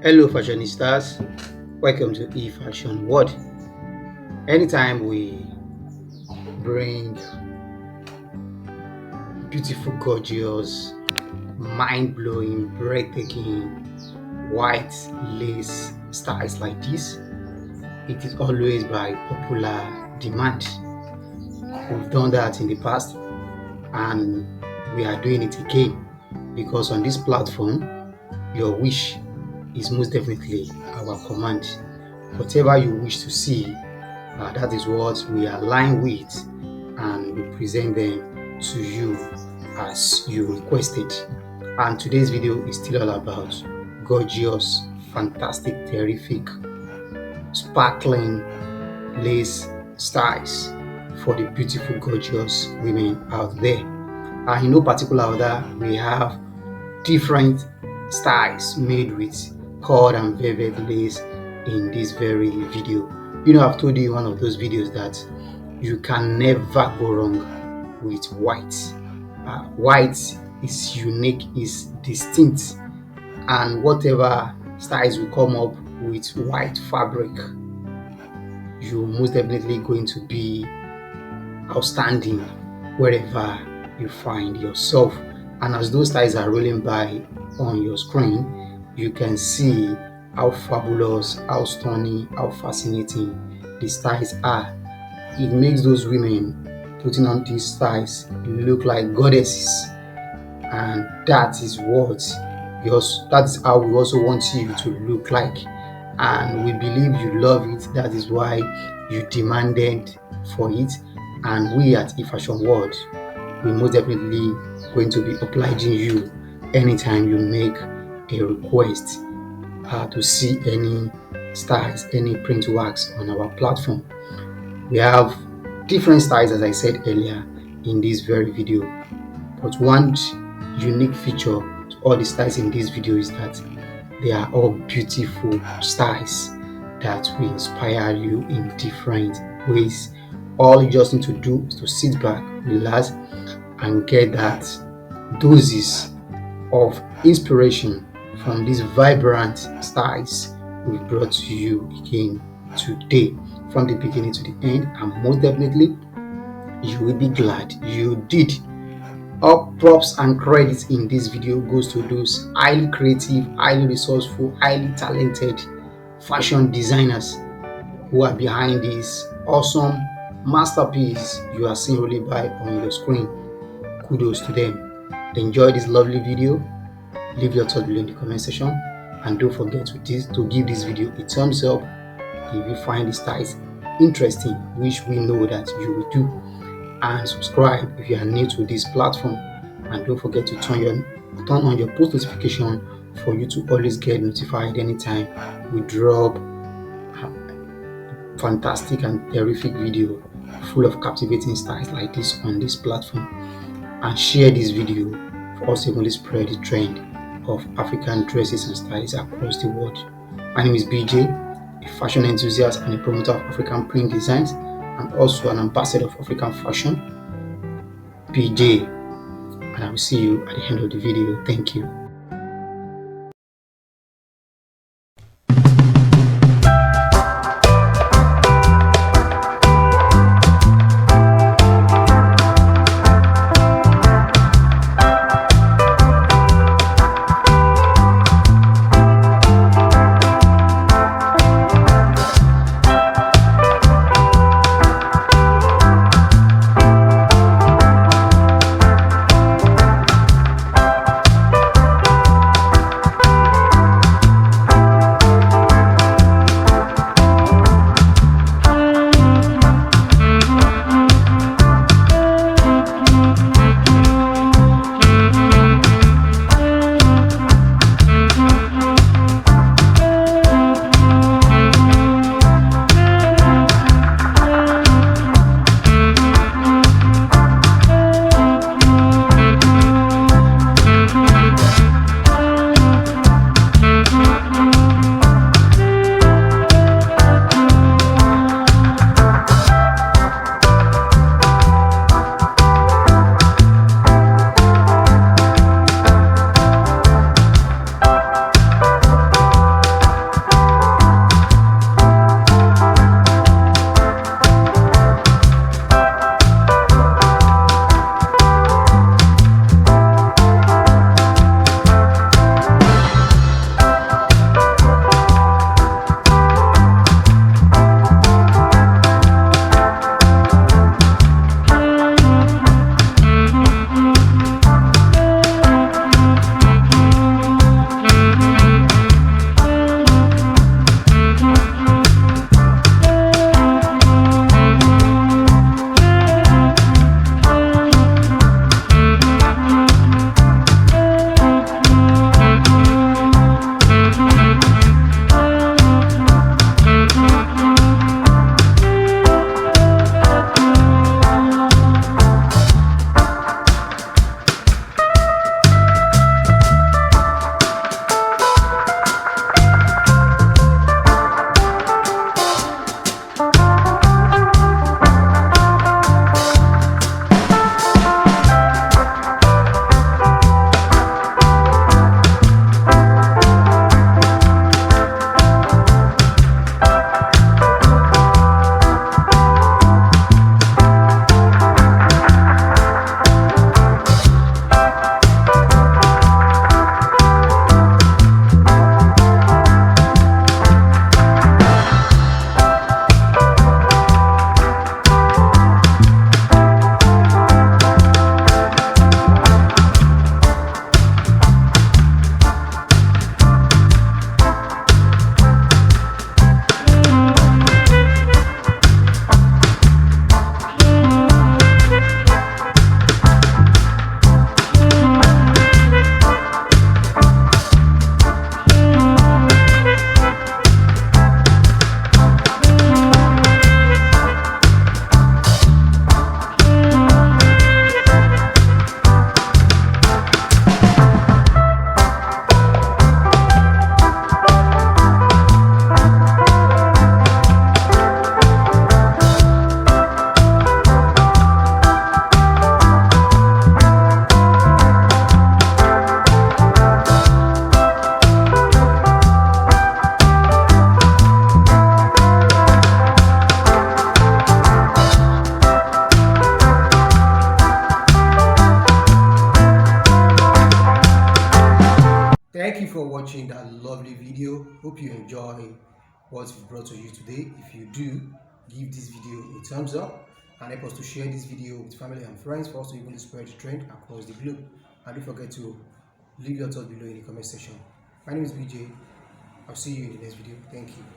Hello, Fashionistas. Welcome to Fashion World. Anytime we bring beautiful, gorgeous, mind blowing, breathtaking white lace styles like this, it is always by popular demand. We've done that in the past and we are doing it again because on this platform, your wish is most definitely our command. Whatever you wish to see, that is what we align with and we present them to you as you requested. And today's video is still all about gorgeous, fantastic, terrific, sparkling lace styles for the beautiful, gorgeous women out there. And in no particular order, we have different styles made with cord and velvet lace in this very video. I've told you in one of those videos that you can never go wrong with white. White is unique, is distinct, and whatever styles we come up with white fabric, you're most definitely going to be outstanding wherever you find yourself. And as those styles are rolling by on your screen, you can see how fabulous, how stunning, how fascinating the styles are. It makes those women putting on these styles look like goddesses, and that is how we also want you to look like. And we believe you love it. That is why you demanded for it. And we at Fashion World, we most definitely going to be obliging you anytime you make a request to see any styles, any print works on our platform. We have different styles, as I said earlier in this very video, but one unique feature to all the styles in this video is that they are all beautiful styles that will inspire you in different ways. All you just need to do is to sit back, relax, and get that doses of inspiration from these vibrant styles we brought to you again today, from the beginning to the end. And most definitely, you will be glad you did. All props and credits in this video goes to those highly creative, highly resourceful, highly talented fashion designers who are behind this awesome masterpiece you are seeing rolling by on your screen. Kudos to them. Enjoy this lovely video. Leave your thoughts below in the comment section, and don't forget to give this video a thumbs up if you find the styles interesting, which we know that you will do, and subscribe if you are new to this platform, and don't forget to turn on your post notification for you to always get notified anytime we drop fantastic and terrific video full of captivating styles like this on this platform. And share this video for us to really spread the trend of African dresses and styles across the world. My name is BJ, a fashion enthusiast and a promoter of African print designs, and also an ambassador of African fashion. BJ, and I will see you at the end of the video. Thank you. watching that lovely video. Hope you enjoy what we've brought to you today. If you do, give this video a thumbs up and help us to share this video with family and friends for us to even spread the trend across the globe. And don't forget to leave your thoughts below in the comment section. My name is BJ. I'll see you in the next video. Thank you.